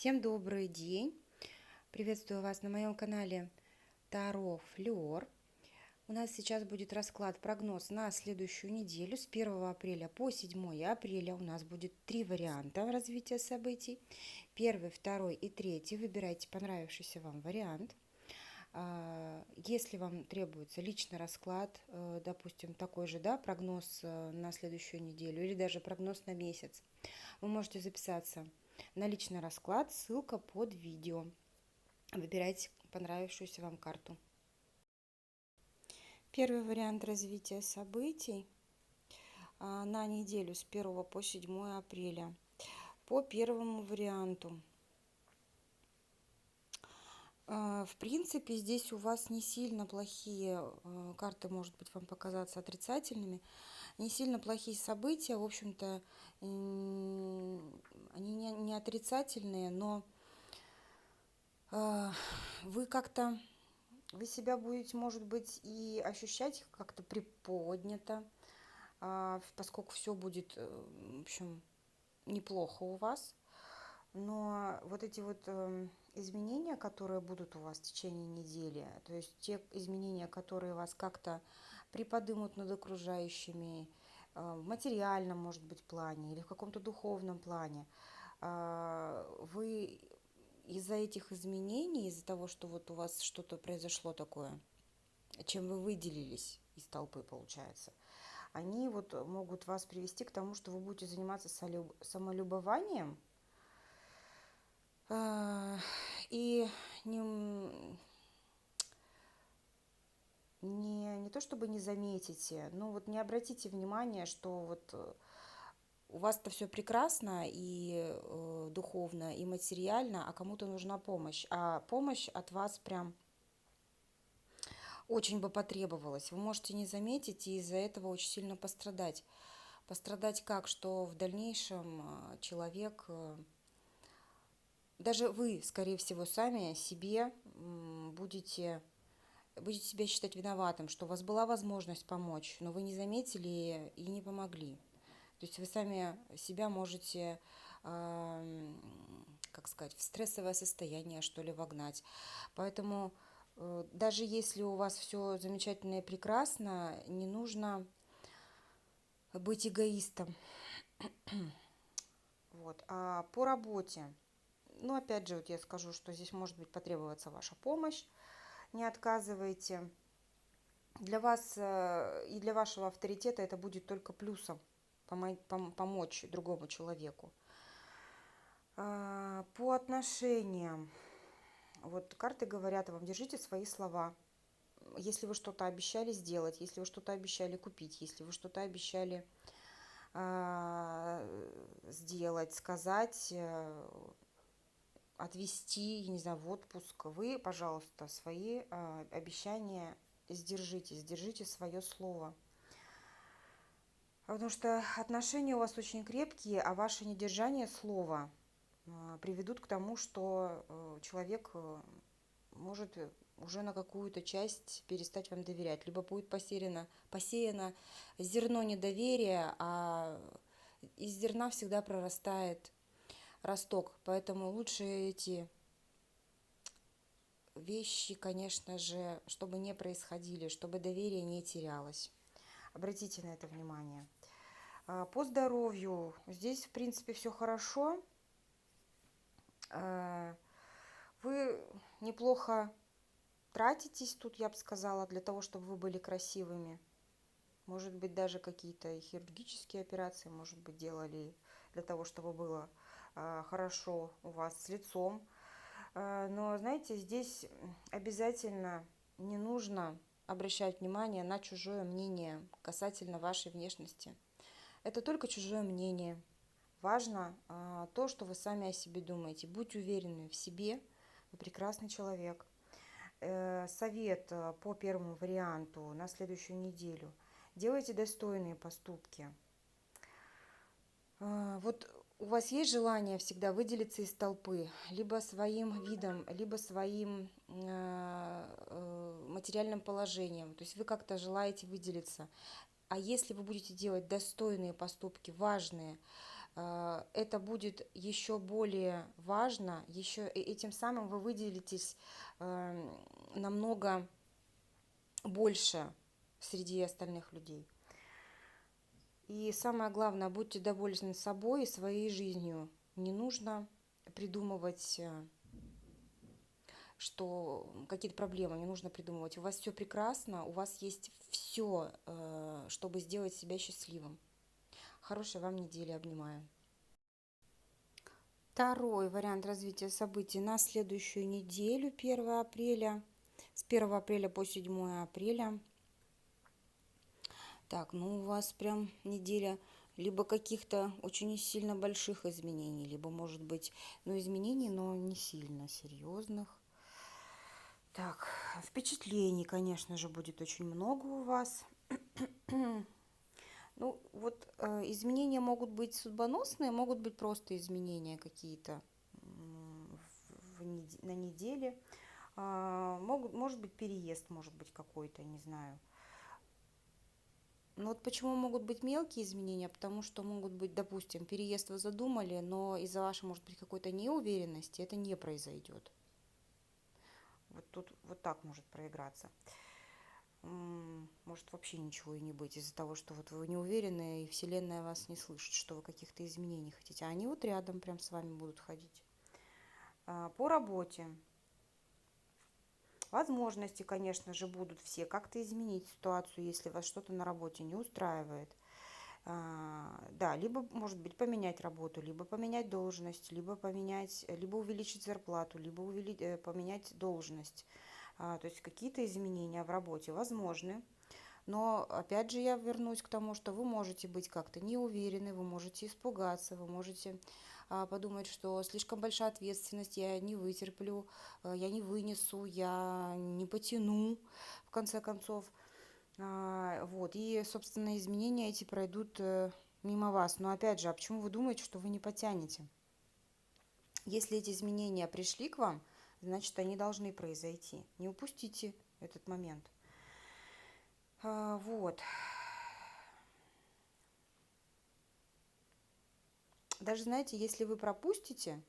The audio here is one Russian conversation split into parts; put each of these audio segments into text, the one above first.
Всем добрый день! Приветствую вас на моем канале Таро Флёр. У нас сейчас будет расклад, прогноз на следующую неделю с 1 апреля по 7 апреля. У нас будет 3 варианта развития событий. Первый, второй и третий. Выбирайте понравившийся вам вариант. Если вам требуется личный расклад, допустим, такой же, прогноз на следующую неделю или даже прогноз на месяц, вы можете записаться на личный расклад, ссылка под видео. Выбирайте понравившуюся вам карту. Первый вариант развития событий на неделю с 1 по 7 апреля. По первому варианту. В принципе, здесь у вас не сильно плохие карты, может быть, вам показаться отрицательными. Не сильно плохие события, в общем-то, они не отрицательные, но вы себя будете, может быть, и ощущать как-то приподнято, поскольку все будет, в общем, неплохо у вас. Но вот эти вот изменения, которые будут у вас в течение недели, то есть те изменения, которые вас как-то приподнимут над окружающими, в материальном, может быть, плане или в каком-то духовном плане, вы из-за этих изменений, из-за того, что вот у вас что-то произошло такое, чем вы выделились из толпы, получается, они вот могут вас привести к тому, что вы будете заниматься самолюбованием, и не то чтобы не заметите, но вот не обратите внимания, что вот у вас-то все прекрасно и духовно, и материально, а кому-то нужна помощь. А помощь от вас прям очень бы потребовалась. Вы можете не заметить и из-за этого очень сильно пострадать. Пострадать как? Что в дальнейшем человек, даже вы, скорее всего, сами себе будете себя считать виноватым, что у вас была возможность помочь, но вы не заметили и не помогли. То есть вы сами себя можете, как сказать, в стрессовое состояние, что ли, вогнать. Поэтому даже если у вас все замечательно и прекрасно, не нужно быть эгоистом. Вот. А по работе, ну, опять же, вот я скажу, что здесь может быть потребоваться ваша помощь, не отказывайте. Для вас и для вашего авторитета это будет только плюсом помочь другому человеку. По отношениям. Вот карты говорят вам, держите свои слова. Если вы что-то обещали сделать, если вы что-то обещали купить, если вы что-то обещали сделать, сказать, отвезти, я не знаю, в отпуск, вы, пожалуйста, свои обещания сдержите свое слово. Потому что отношения у вас очень крепкие, а ваше недержание слова приведут к тому, что человек может уже на какую-то часть перестать вам доверять. Либо будет посеяно зерно недоверия, а из зерна всегда прорастает росток. Поэтому лучше эти вещи, конечно же, чтобы не происходили, чтобы доверие не терялось. Обратите на это внимание. По здоровью здесь, в принципе, все хорошо. Вы неплохо тратитесь тут, я бы сказала, для того, чтобы вы были красивыми. Может быть, даже какие-то хирургические операции, может быть, делали для того, чтобы было хорошо у вас с лицом. Но, знаете, здесь обязательно не нужно обращать внимание на чужое мнение касательно вашей внешности. Это только чужое мнение. Важно то, что вы сами о себе думаете. Будьте уверены в себе, вы прекрасный человек. Совет по первому варианту на следующую неделю. Делайте достойные поступки. Вот у вас есть желание всегда выделиться из толпы, либо своим видом, либо своим материальным положением. То есть вы как-то желаете выделиться. А если вы будете делать достойные поступки, важные, Это будет еще более важно, еще этим самым вы выделитесь намного больше среди остальных людей. И самое главное, будьте довольны собой и своей жизнью. Не нужно придумывать, что какие-то проблемы, не нужно придумывать. У вас все прекрасно, у вас есть все, чтобы сделать себя счастливым. Хорошей вам недели, обнимаю. Второй вариант развития событий на следующую неделю, 1 апреля, с 1 апреля по 7 апреля. Так, ну у вас прям неделя либо каких-то очень сильно больших изменений, либо, может быть, ну, изменений, но не сильно серьезных. Так, впечатлений, конечно же, будет очень много у вас. Ну, вот изменения могут быть судьбоносные, могут быть просто изменения какие-то на неделе. Может быть переезд, может быть какой-то, не знаю. Но вот почему могут быть мелкие изменения? Потому что могут быть, допустим, переезд вы задумали, но из-за вашей, может быть, какой-то неуверенности это не произойдет. Вот тут вот так может проиграться. Может вообще ничего и не быть из-за того, что вот вы не уверены, и Вселенная вас не слышит, что вы каких-то изменений хотите. А они вот рядом прям с вами будут ходить. По работе. Возможности, конечно же, будут все как-то изменить ситуацию, если вас что-то на работе не устраивает. Да, либо, может быть, поменять работу, либо поменять должность, либо увеличить зарплату, либо поменять должность. То есть какие-то изменения в работе возможны. Но опять же я вернусь к тому, что вы можете быть как-то неуверены, вы можете испугаться, вы можете подумать, что слишком большая ответственность, я не вытерплю, я не вынесу, я не потяну, в конце концов. Вот, и, собственно, изменения эти пройдут мимо вас. Но опять же, а почему вы думаете, что вы не потянете? Если эти изменения пришли к вам, значит, они должны произойти. Не упустите этот момент. Вот. Даже, знаете, если вы пропустите,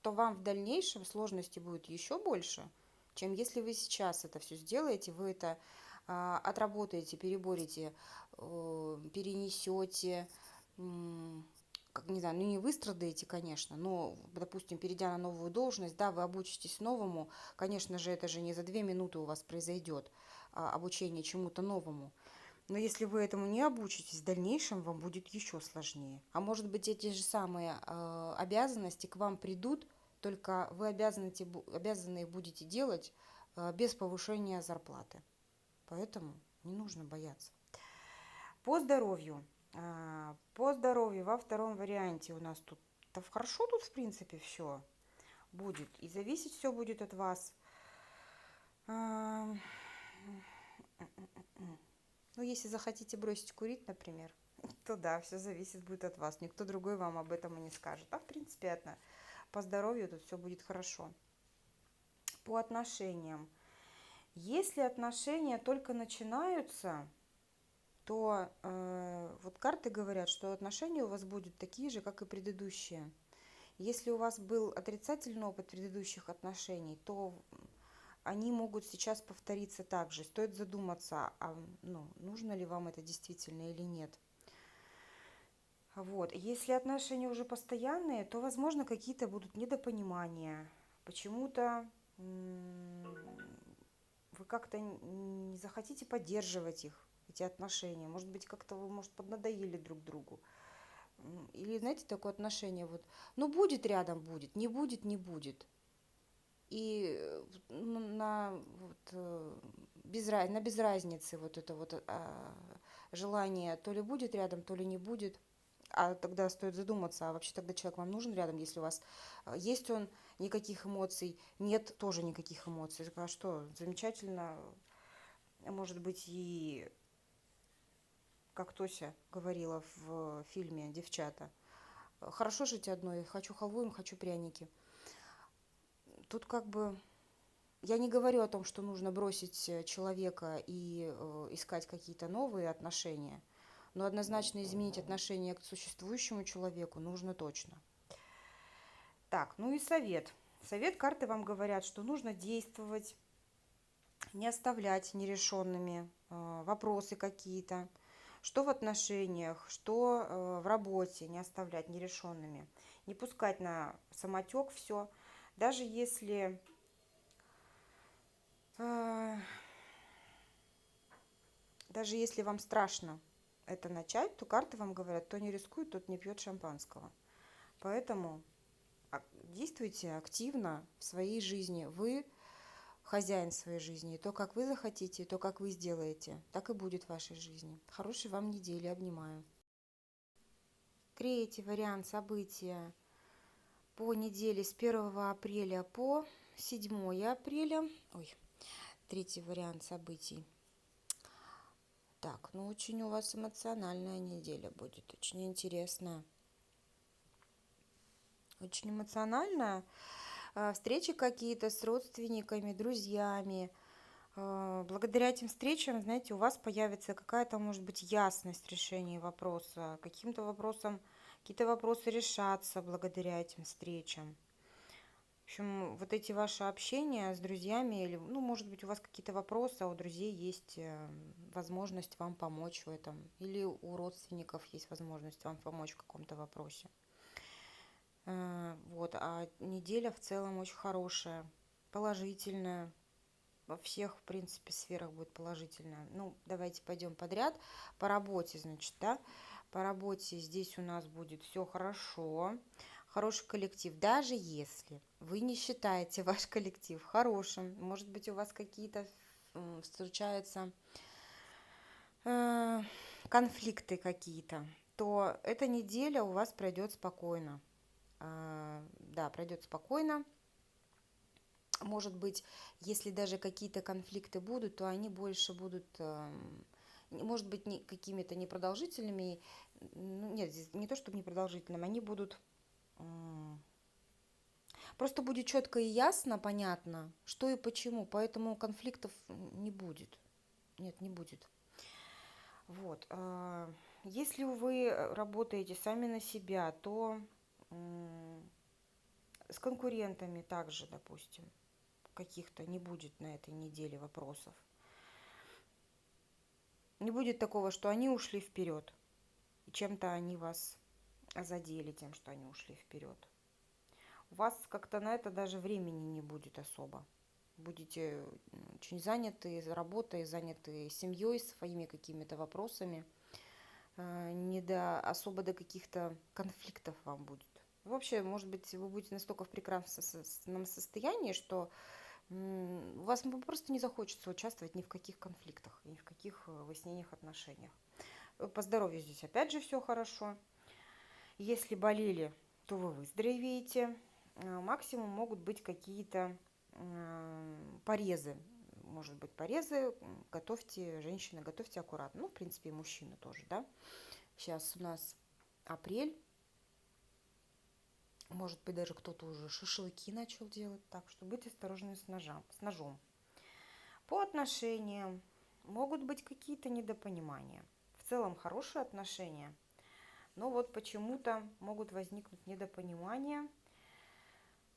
то вам в дальнейшем сложности будет еще больше, чем если вы сейчас это все сделаете, вы это отработаете, переборете, перенесете, как не знаю, ну не выстрадаете, конечно, но, допустим, перейдя на новую должность, да, вы обучитесь новому, конечно же, это же не за 2 минуты у вас произойдет обучение чему-то новому. Но если вы этому не обучитесь, в дальнейшем вам будет еще сложнее. А может быть, эти же самые обязанности к вам придут, только вы обязаны их будете делать без повышения зарплаты. Поэтому не нужно бояться. По здоровью. По здоровью во втором варианте у нас тут хорошо, тут в принципе все будет. И зависеть все будет от вас. Ну, если захотите бросить курить, например, то да, все зависит будет от вас. Никто другой вам об этом и не скажет. А в принципе, по здоровью тут все будет хорошо. По отношениям. Если отношения только начинаются, то вот карты говорят, что отношения у вас будут такие же, как и предыдущие. Если у вас был отрицательный опыт предыдущих отношений, то они могут сейчас повториться так же. Стоит задуматься, нужно ли вам это действительно или нет. Вот. Если отношения уже постоянные, то, возможно, какие-то будут недопонимания. Почему-то вы как-то не захотите поддерживать эти отношения. Может быть, как-то вы, поднадоели друг другу. Или, знаете, такое отношение, вот, ну, будет рядом, будет, не будет, не будет. И без разницы вот это вот желание то ли будет рядом, то ли не будет. А тогда стоит задуматься, а вообще тогда человек вам нужен рядом, если у вас есть он, никаких эмоций, нет тоже никаких эмоций. А что, замечательно, может быть, и как Тося говорила в фильме «Девчата», хорошо жить одной, хочу халву, им хочу пряники. Тут как бы я не говорю о том, что нужно бросить человека и искать какие-то новые отношения, но однозначно изменить отношение к существующему человеку нужно точно. Так, ну и совет. Совет карты вам говорят, что нужно действовать, не оставлять нерешенными вопросы какие-то, что в отношениях, что в работе не оставлять нерешенными, не пускать на самотек все, даже если вам страшно это начать, то карты вам говорят, кто не рискует, тот не пьет шампанского. Поэтому действуйте активно в своей жизни. Вы хозяин своей жизни. И то, как вы захотите, и то, как вы сделаете, так и будет в вашей жизни. Хорошей вам недели. Обнимаю. Третий вариант события по неделе с 1 апреля по 7 апреля. Третий вариант событий. Так, ну очень у вас эмоциональная неделя будет, очень интересная. Очень эмоциональная. Встречи какие-то с родственниками, друзьями. Благодаря этим встречам, знаете, у вас появится какая-то, может быть, ясность решения вопроса. Каким-то вопросом, какие-то вопросы решатся благодаря этим встречам. В общем, вот эти ваши общения с друзьями, или, ну, может быть, у вас какие-то вопросы, а у друзей есть возможность вам помочь в этом, или у родственников есть возможность вам помочь в каком-то вопросе. Вот, а неделя в целом очень хорошая, положительная, во всех, в принципе, сферах будет положительная. Ну, давайте пойдем подряд. По работе, значит, да, по работе здесь у нас будет все хорошо, хороший коллектив. Даже если вы не считаете ваш коллектив хорошим, может быть, у вас какие-то встречаются конфликты какие-то, то эта неделя у вас пройдет спокойно. Да, пройдет спокойно. Может быть, если даже какие-то конфликты будут, то они больше будут, может быть, не какими-то непродолжительными. Нет, здесь не то чтобы непродолжительными, они будут... Просто будет четко и ясно, понятно, что и почему, поэтому конфликтов не будет. Нет, не будет. Вот. Если вы работаете сами на себя, то с конкурентами также, допустим, каких-то не будет на этой неделе вопросов. Не будет такого, что они ушли вперед, и чем-то они вас задели тем, что они ушли вперед. У вас как-то на это даже времени не будет особо. Будете очень заняты работой, заняты семьей, своими какими-то вопросами. Особо до каких-то конфликтов вам будет. Вообще, может быть, вы будете настолько в прекрасном состоянии, что у вас просто не захочется участвовать ни в каких конфликтах, ни в каких выяснениях отношениях. По здоровью здесь опять же все хорошо. Если болели, то вы выздоровеете. Максимум могут быть какие-то порезы. Может быть, порезы. Готовьте, женщины, готовьте аккуратно. Ну, в принципе, и мужчины тоже, да. Сейчас у нас апрель. Может быть, даже кто-то уже шашлыки начал делать. Так что быть осторожны с ножом. По отношениям могут быть какие-то недопонимания. В целом хорошие отношения, но вот почему-то могут возникнуть недопонимания.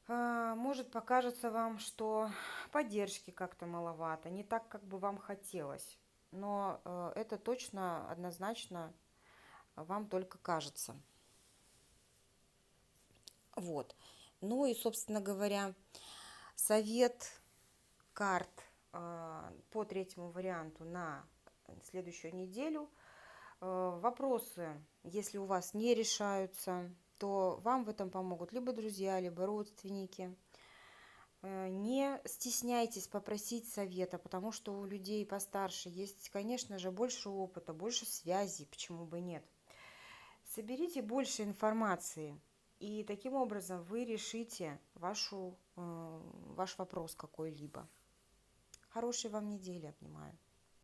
Может покажется вам, что поддержки как-то маловато, не так, как бы вам хотелось. Но это точно, однозначно вам только кажется. Вот. Ну и, собственно говоря, совет карт по третьему варианту на следующую неделю. Вопросы, если у вас не решаются, то вам в этом помогут либо друзья, либо родственники. Не стесняйтесь попросить совета, потому что у людей постарше есть, конечно же, больше опыта, больше связей, почему бы нет. Соберите больше информации, и таким образом вы решите ваш вопрос какой-либо. Хорошей вам недели, обнимаю.